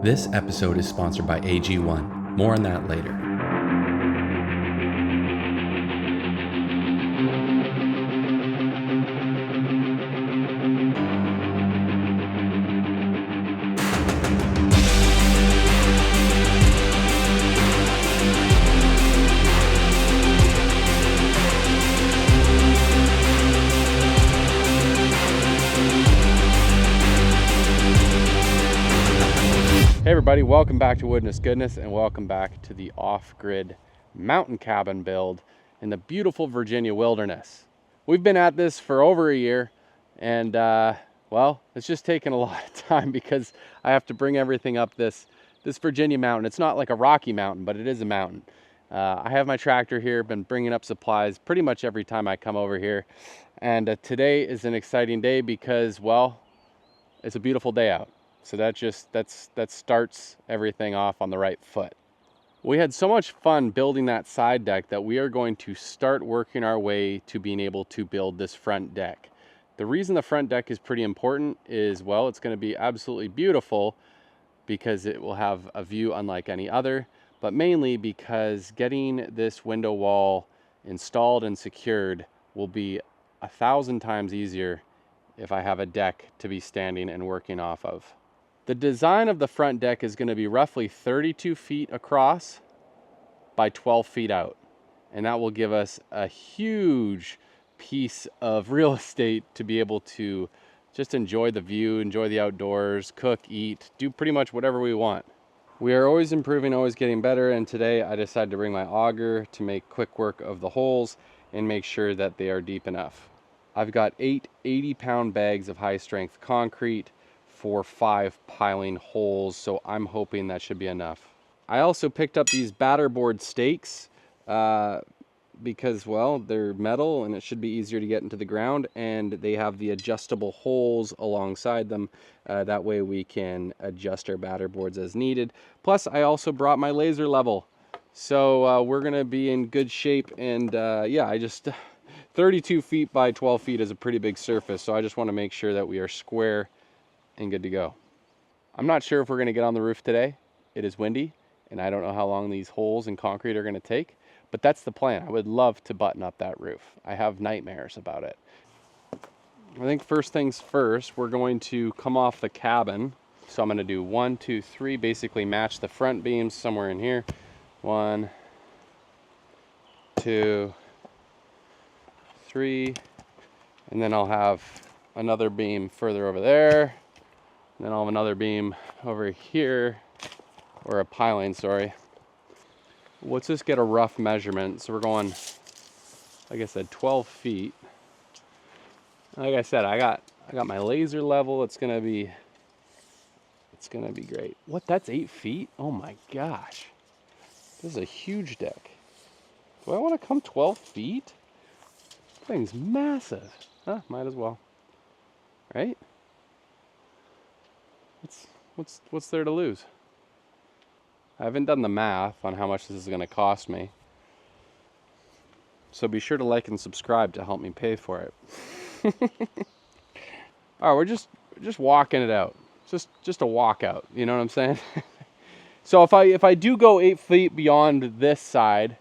This episode is sponsored by AG1. More on that later. Hey everybody, welcome back to Woodness Goodness and welcome back to the off-grid mountain cabin build in the beautiful Virginia wilderness. We've been at this for over a year and well, it's just taken a lot of time because I have to bring everything up this Virginia mountain. It's not like a rocky mountain, but it is a mountain. I have my tractor here, been bringing up supplies pretty much every time I come over here. And today is an exciting day because, well, it's a beautiful day out. So that starts everything off on the right foot. We had so much fun building that side deck that we are going to start working our way to being able to build this front deck. The reason the front deck is pretty important is, well, it's going to be absolutely beautiful because it will have a view unlike any other, but mainly because getting this window wall installed and secured will be 1,000 times easier if I have a deck to be standing and working off of. The design of the front deck is going to be roughly 32 feet across by 12 feet out. And that will give us a huge piece of real estate to be able to just enjoy the view, enjoy the outdoors, cook, eat, do pretty much whatever we want. We are always improving, always getting better. And today I decided to bring my auger to make quick work of the holes and make sure that they are deep enough. I've got 8 80-pound bags of high strength concrete for 5 piling holes, so I'm hoping that should be enough. I also picked up these batterboard stakes because, well, they're metal and it should be easier to get into the ground, and they have the adjustable holes alongside them. That way we can adjust our batterboards as needed. Plus, I also brought my laser level, so we're gonna be in good shape. And yeah, 32 feet by 12 feet is a pretty big surface, so I just want to make sure that we are square and good to go. I'm not sure if we're going to get on the roof today. It is windy and I don't know how long these holes in concrete are going to take, but that's the plan. I would love to button up that roof. I have nightmares about it. I think first things first, we're going to come off the cabin. So I'm going to do 1, 2, 3, basically match the front beams somewhere in here. 1, 2, 3, and then I'll have another beam further over there. And then I'll have another beam over here, or a piling, sorry. Let's just get a rough measurement. So we're going, like I said, 12 feet. Like I said, I got my laser level. It's gonna be great. What? That's 8 feet? Oh my gosh, this is a huge deck. Do I want to come 12 feet? This thing's massive. Huh? Might as well, right? What's there to lose? I haven't done the math on how much this is going to cost me. So be sure to like and subscribe to help me pay for it. All right, we're just walking it out. Just a walkout, you know what I'm saying? So if I do go 8 feet beyond this side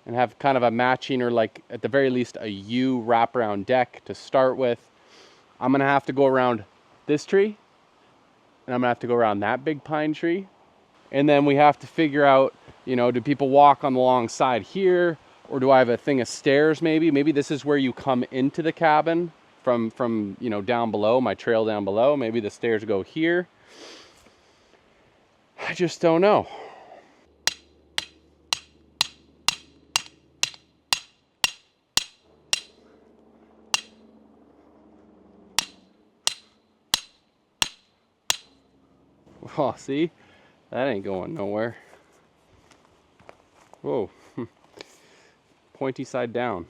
and have kind of a matching, or like at the very least a U wraparound deck to start with, I'm going to have to go around this tree. And I'm gonna have to go around that big pine tree. And then we have to figure out, you know, do people walk on the long side here? Or do I have a thing of stairs maybe? Maybe this is where you come into the cabin from you know, down below, my trail down below. Maybe the stairs go here. I just don't know. Oh, see? That ain't going nowhere. Whoa. Pointy side down.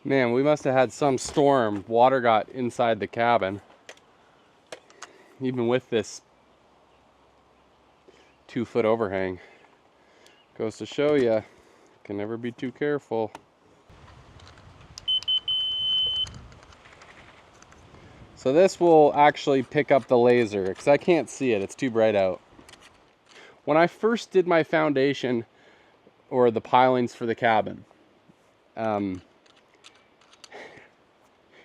Man, we must have had some storm. Water got inside the cabin. Even with this 2-foot overhang. Goes to show you, can never be too careful. So this will actually pick up the laser, because I can't see it, it's too bright out. When I first did my foundation, or the pilings for the cabin,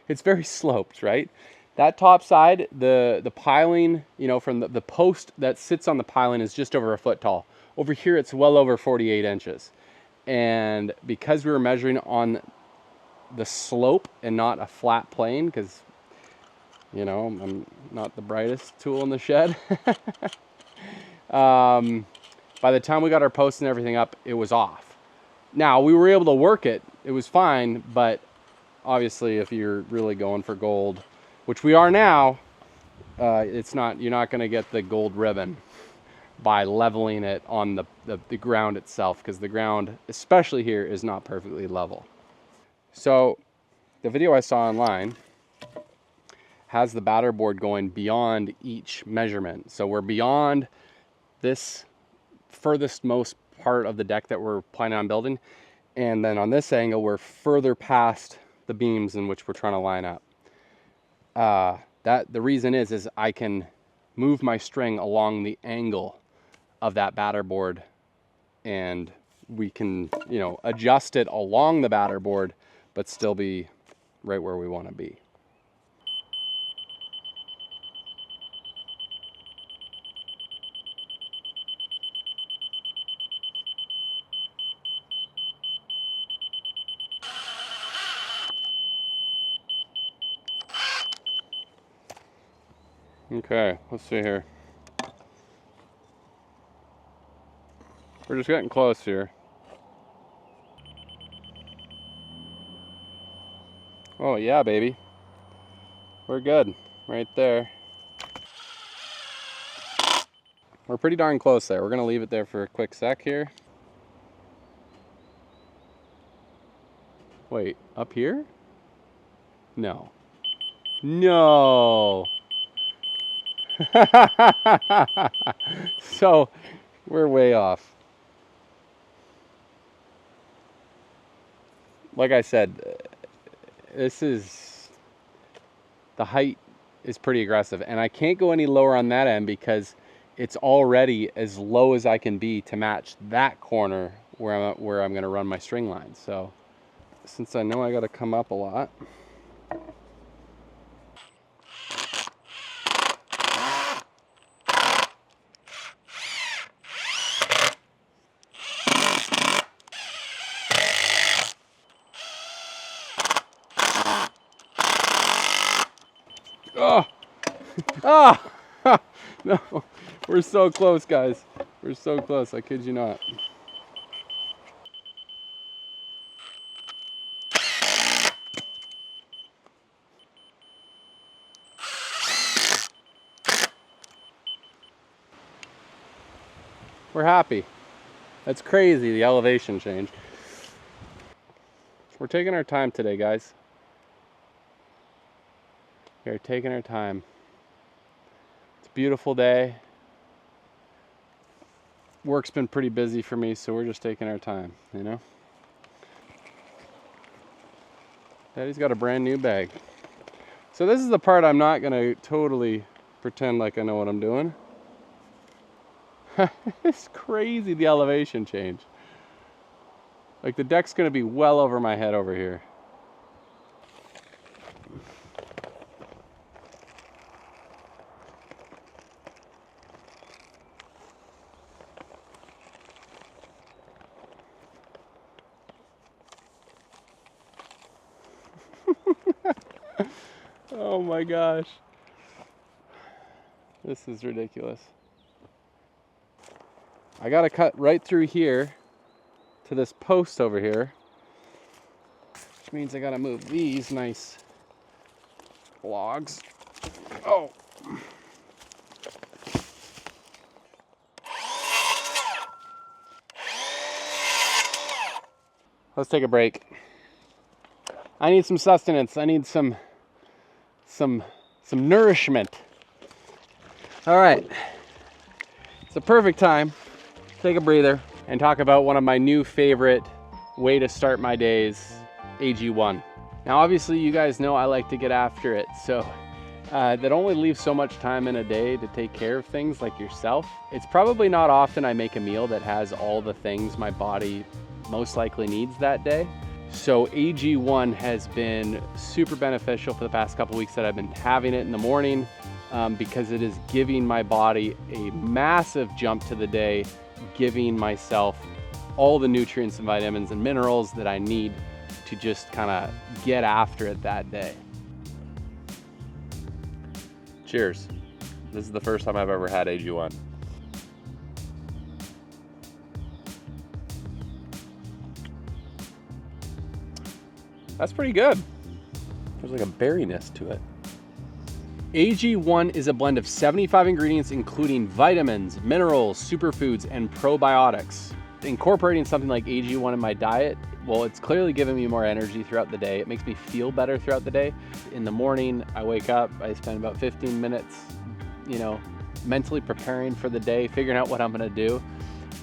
it's very sloped, right? That top side, the piling, you know, from the post that sits on the piling is just over a foot tall. Over here, it's well over 48 inches. And because we were measuring on the slope and not a flat plane, because, you know, I'm not the brightest tool in the shed. By the time we got our posts and everything up, it was off. Now, we were able to work it. It was fine, but obviously if you're really going for gold, which we are now, you're not going to get the gold ribbon by leveling it on the ground itself, because the ground, especially here, is not perfectly level. So the video I saw online has the batter board going beyond each measurement. So we're beyond this furthest most part of the deck that we're planning on building. And then on this angle, we're further past the beams in which we're trying to line up. The reason is I can move my string along the angle of that batter board, and we can, you know, adjust it along the batter board, but still be right where we want to be. Okay, let's see here. We're just getting close here. Oh yeah, baby. We're good. Right there. We're pretty darn close there. We're gonna leave it there for a quick sec here. Wait, up here? No. No! So, we're way off. Like I said, the height is pretty aggressive, and I can't go any lower on that end because it's already as low as I can be to match that corner where I'm gonna run my string line. So, since I know I gotta come up a lot, oh, ah, no, we're so close, guys. We're so close. I kid you not. We're happy. That's crazy, the elevation change. We're taking our time today, guys. We're taking our time. It's a beautiful day. Work's been pretty busy for me, so we're just taking our time, you know? Daddy's got a brand new bag. So this is the part I'm not gonna totally pretend like I know what I'm doing. It's crazy, the elevation change. Like, the deck's gonna be well over my head over here. Oh my gosh. This is ridiculous. I gotta cut right through here to this post over here, which means I gotta move these nice logs. Oh. Let's take a break. I need some sustenance. I need some nourishment. All right, it's the perfect time to take a breather and talk about one of my new favorite way to start my days, AG1. Now, obviously, you guys know I like to get after it, so that only leaves so much time in a day to take care of things like yourself. It's probably not often I make a meal that has all the things my body most likely needs that day. So AG1 has been super beneficial for the past couple weeks that I've been having it in the morning because it is giving my body a massive jump to the day, giving myself all the nutrients and vitamins and minerals that I need to just kind of get after it that day. Cheers. This is the first time I've ever had AG1. That's pretty good. There's like a berryness to it. AG1 is a blend of 75 ingredients, including vitamins, minerals, superfoods, and probiotics. Incorporating something like AG1 in my diet, well, it's clearly giving me more energy throughout the day. It makes me feel better throughout the day. In the morning, I wake up, I spend about 15 minutes, mentally preparing for the day, figuring out what I'm gonna do.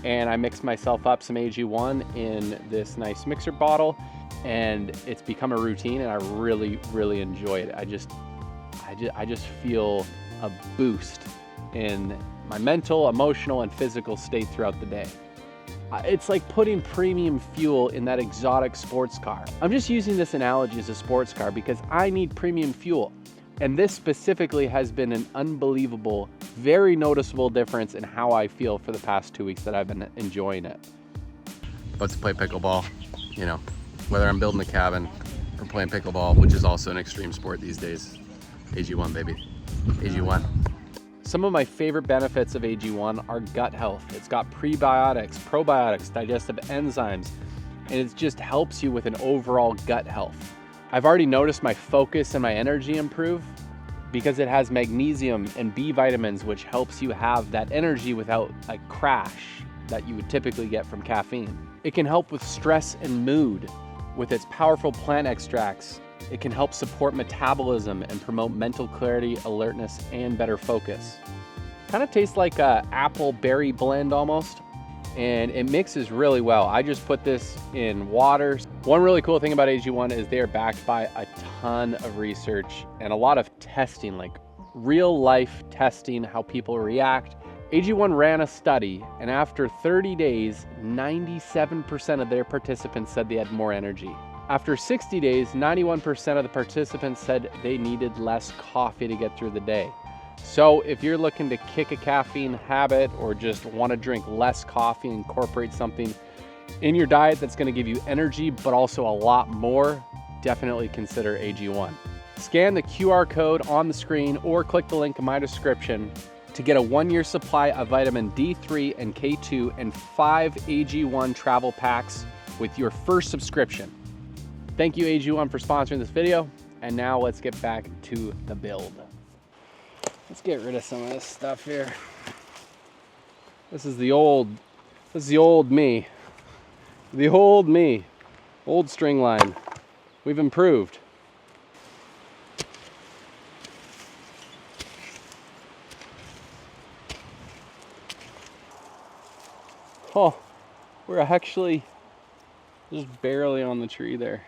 And I mix myself up some AG1 in this nice mixer bottle, and it's become a routine, and I really, really enjoy it. I just feel a boost in my mental, emotional, and physical state throughout the day. It's like putting premium fuel in that exotic sports car. I'm just using this analogy as a sports car because I need premium fuel. And this specifically has been an unbelievable, very noticeable difference in how I feel for the past 2 weeks that I've been enjoying it. Let's play pickleball, whether I'm building a cabin or playing pickleball, which is also an extreme sport these days. AG1, baby, AG1. Some of my favorite benefits of AG1 are gut health. It's got prebiotics, probiotics, digestive enzymes, and it just helps you with an overall gut health. I've already noticed my focus and my energy improve because it has magnesium and B vitamins, which helps you have that energy without a crash that you would typically get from caffeine. It can help with stress and mood with its powerful plant extracts. It can help support metabolism and promote mental clarity, alertness, and better focus. Kind of tastes like a apple berry blend almost, and it mixes really well. I just put this in water. One really cool thing about AG1 is they are backed by a ton of research and a lot of testing, like real life testing, how people react. AG1 ran a study, and after 30 days, 97% of their participants said they had more energy. After 60 days, 91% of the participants said they needed less coffee to get through the day. So if you're looking to kick a caffeine habit or just want to drink less coffee, incorporate something in your diet that's going to give you energy, but also a lot more, definitely consider AG1. Scan the QR code on the screen or click the link in my description to get a 1-year supply of vitamin D3 and K2 and 5 AG1 travel packs with your first subscription. Thank you, AG1, for sponsoring this video. And now let's get back to the build. Let's get rid of some of this stuff here. This is the old me. The old me. Old string line. We've improved. Oh, we're actually just barely on the tree there.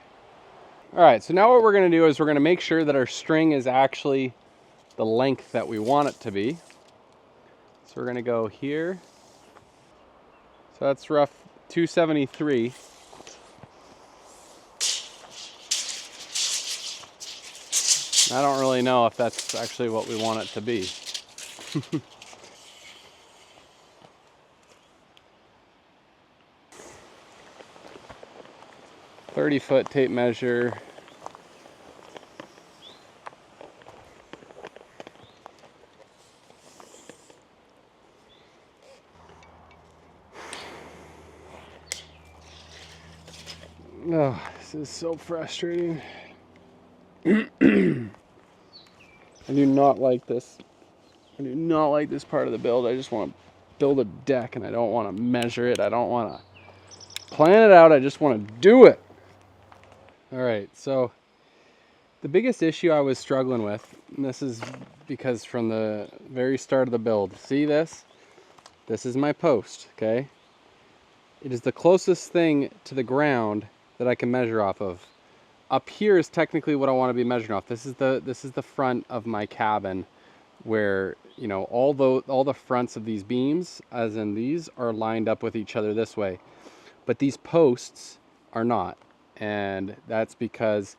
All right, so now what we're gonna do is we're gonna make sure that our string is actually the length that we want it to be. So we're gonna go here. So that's rough 273. I don't really know if that's actually what we want it to be. 30-foot tape measure. Oh, this is so frustrating. I do not like this. I do not like this part of the build. I just want to build a deck and I don't want to measure it. I don't want to plan it out. I just want to do it. All right, so the biggest issue I was struggling with, and this is because from the very start of the build, see this? This is my post, okay? It is the closest thing to the ground that I can measure off of. Up here is technically what I want to be measuring off. This is the front of my cabin, where, you know, all the fronts of these beams, as in these, are lined up with each other this way. But these posts are not. And that's because,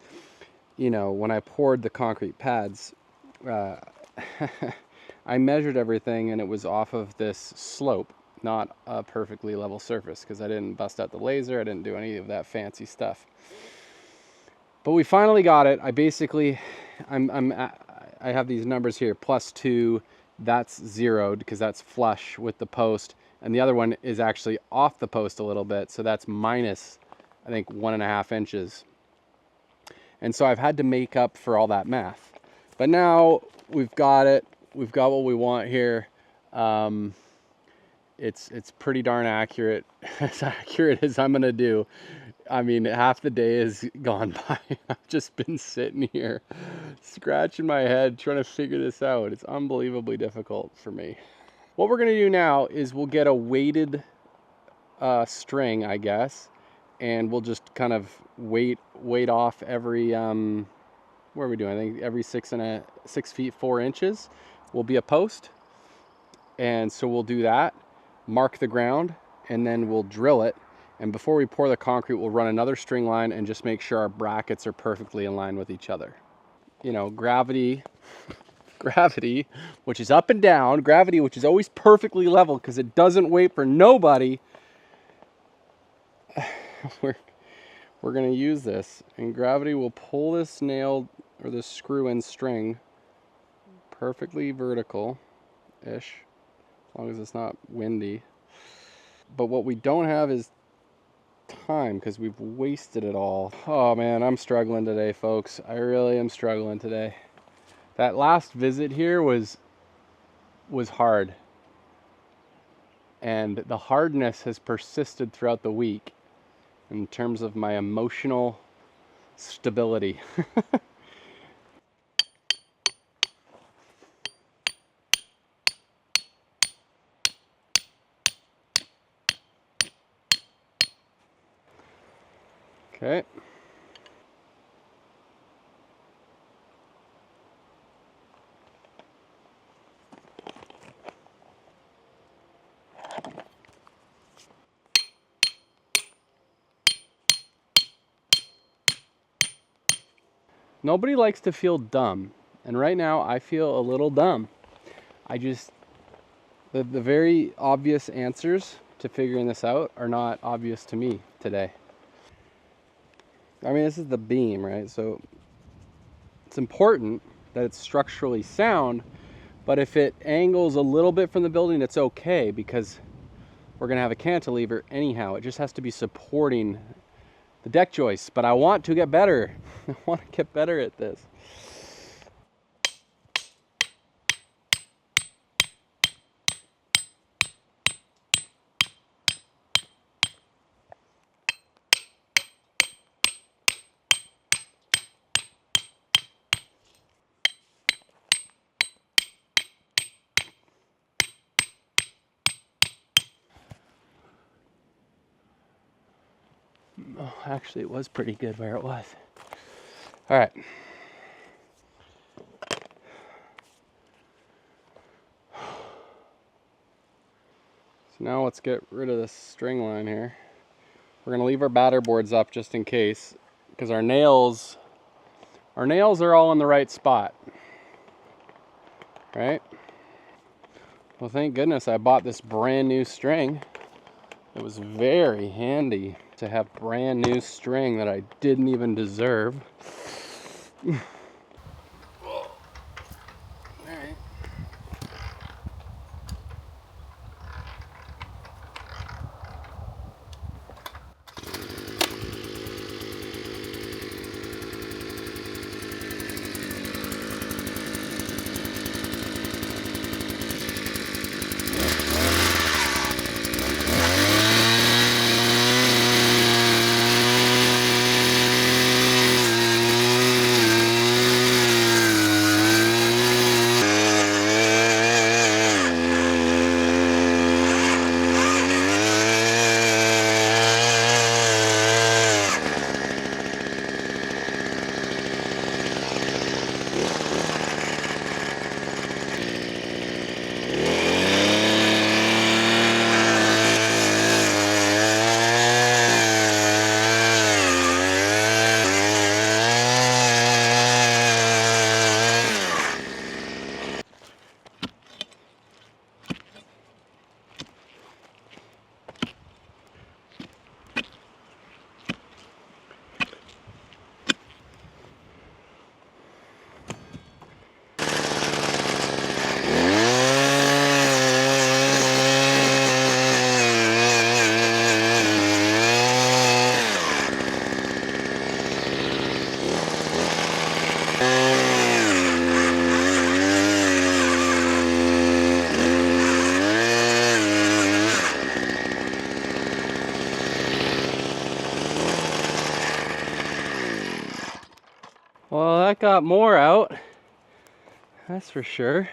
you know, when I poured the concrete pads, I measured everything and it was off of this slope, not a perfectly level surface, because I didn't bust out the laser, I didn't do any of that fancy stuff. But we finally got it. I basically, I have these numbers here, +2, that's zeroed because that's flush with the post, and the other one is actually off the post a little bit, so that's minus, I think, 1.5 inches. And so I've had to make up for all that math. But now we've got it. We've got what we want here. It's pretty darn accurate, as accurate as I'm gonna do. I mean, half the day has gone by. I've just been sitting here scratching my head trying to figure this out. It's unbelievably difficult for me. What we're gonna do now is we'll get a weighted string, I guess, and we'll just kind of weight off every what are we doing? I think every 6 feet 4 inches will be a post. And so we'll do that, mark the ground, and then we'll drill it. And before we pour the concrete, we'll run another string line and just make sure our brackets are perfectly in line with each other. You know, gravity, which is up and down, gravity, which is always perfectly level because it doesn't wait for nobody. We're gonna use this, and gravity will pull this nail or this screw-in string perfectly vertical-ish, as long as it's not windy. But what we don't have is time, because we've wasted it all. Oh man, I'm struggling today, folks. I really am struggling today. That last visit here was hard, and the hardness has persisted throughout the week in terms of my emotional stability. Okay. Nobody likes to feel dumb, and right now I feel a little dumb. The very obvious answers to figuring this out are not obvious to me today. I mean, this is the beam, right? So it's important that it's structurally sound, but if it angles a little bit from the building, it's okay, because we're gonna have a cantilever anyhow. It just has to be supporting the deck joists, but I want to get better. I want to get better at this. Oh, actually, it was pretty good where it was. All right. So now let's get rid of this string line here. We're gonna leave our batter boards up just in case, because our nails are all in the right spot, right? Well, thank goodness I bought this brand new string. It was very handy to have brand new string that I didn't even deserve. Well, that got more out, that's for sure.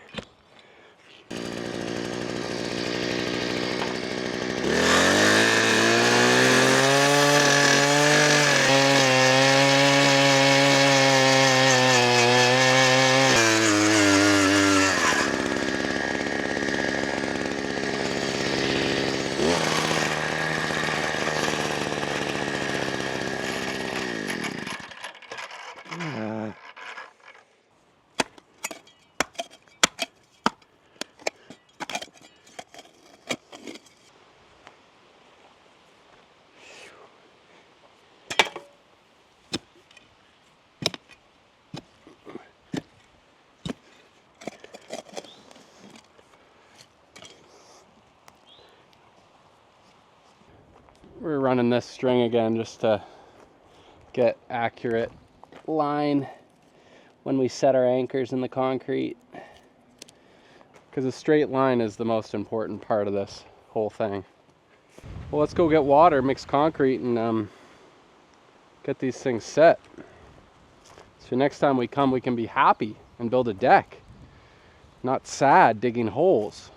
We're running this string again just to get accurate line when we set our anchors in the concrete, because a straight line is the most important part of this whole thing. Well, let's go get water, mix concrete, and get these things set. So next time we come, we can be happy and build a deck, not sad digging holes.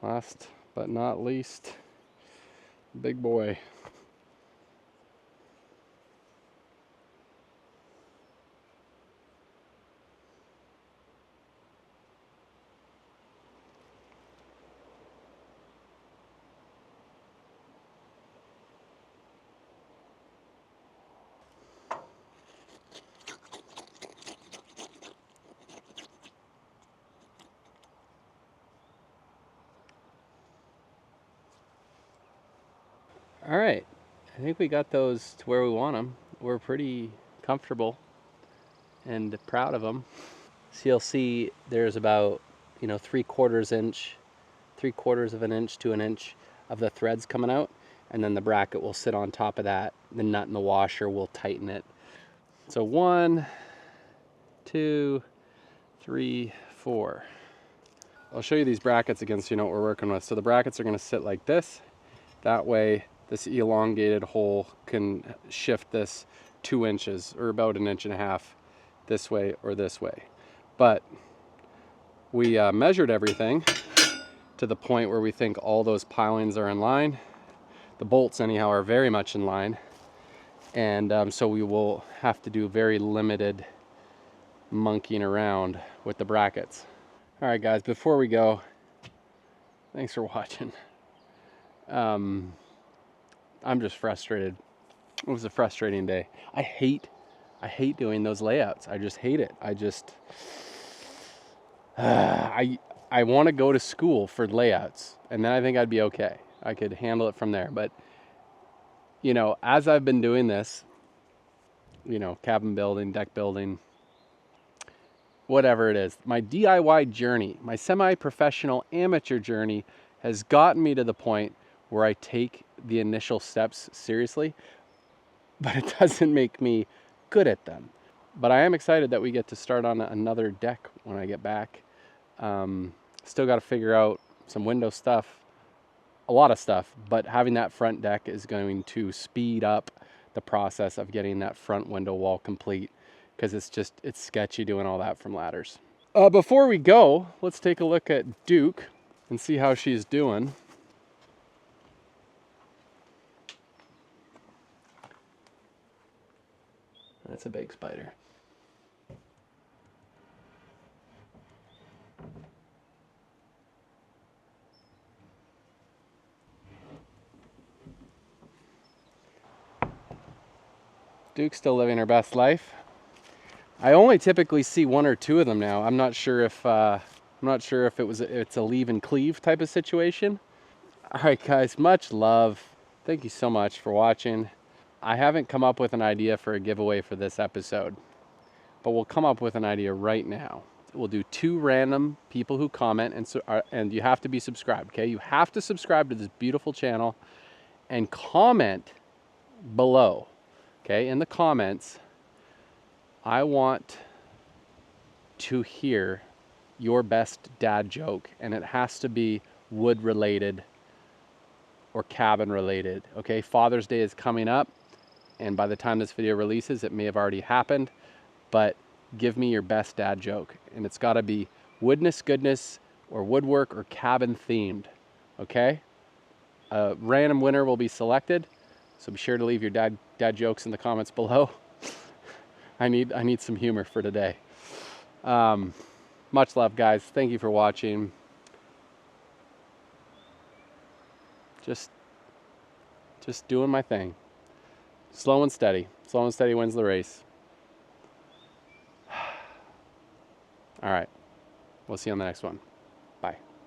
Last but not least, big boy. All right, I think we got those to where we want them. We're pretty comfortable and proud of them. So you'll see there's about, you know, 3/4 inch, 3/4 of an inch to an inch of the threads coming out, and then the bracket will sit on top of that. The nut and the washer will tighten it. So 1, 2, 3, 4. I'll show you these brackets again so you know what we're working with. So the brackets are going to sit like this. That way this elongated hole can shift this 2 inches or about 1.5 inches this way or this way. But we measured everything to the point where we think all those pilings are in line. The bolts anyhow are very much in line. And so we will have to do very limited monkeying around with the brackets. All right guys, before we go, thanks for watching. I'm just frustrated. It was a frustrating day. I hate doing those layouts. I just hate it. I want to go to school for layouts, and then I think I'd be okay. I could handle it from there. But you know, as I've been doing this, you know, cabin building, deck building, whatever it is, my DIY journey, my semi-professional amateur journey has gotten me to the point where I take the initial steps seriously, but it doesn't make me good at them. But I am excited that we get to start on another deck when I get back. Still got to figure out some window stuff, a lot of stuff, but having that front deck is going to speed up the process of getting that front window wall complete, because it's sketchy doing all that from ladders. Before we go, let's take a look at Duke and see how she's doing. That's a big spider. Duke's still living her best life. I only typically see 1 or 2 of them now. I'm not sure if it's a leave and cleave type of situation. All right, guys, much love. Thank you so much for watching. I haven't come up with an idea for a giveaway for this episode, but we'll come up with an idea right now. We'll do 2 random people who comment, and you have to be subscribed, okay? You have to subscribe to this beautiful channel and comment below, okay? In the comments, I want to hear your best dad joke, and it has to be wood related or cabin related, okay? Father's Day is coming up, and by the time this video releases, it may have already happened, but give me your best dad joke, and it's got to be woodness, goodness, or woodwork or cabin themed, okay? A random winner will be selected, so be sure to leave your dad jokes in the comments below. I need some humor for today. Much love, guys. Thank you for watching. Just doing my thing. Slow and steady. Slow and steady wins the race. All right. We'll see you on the next one.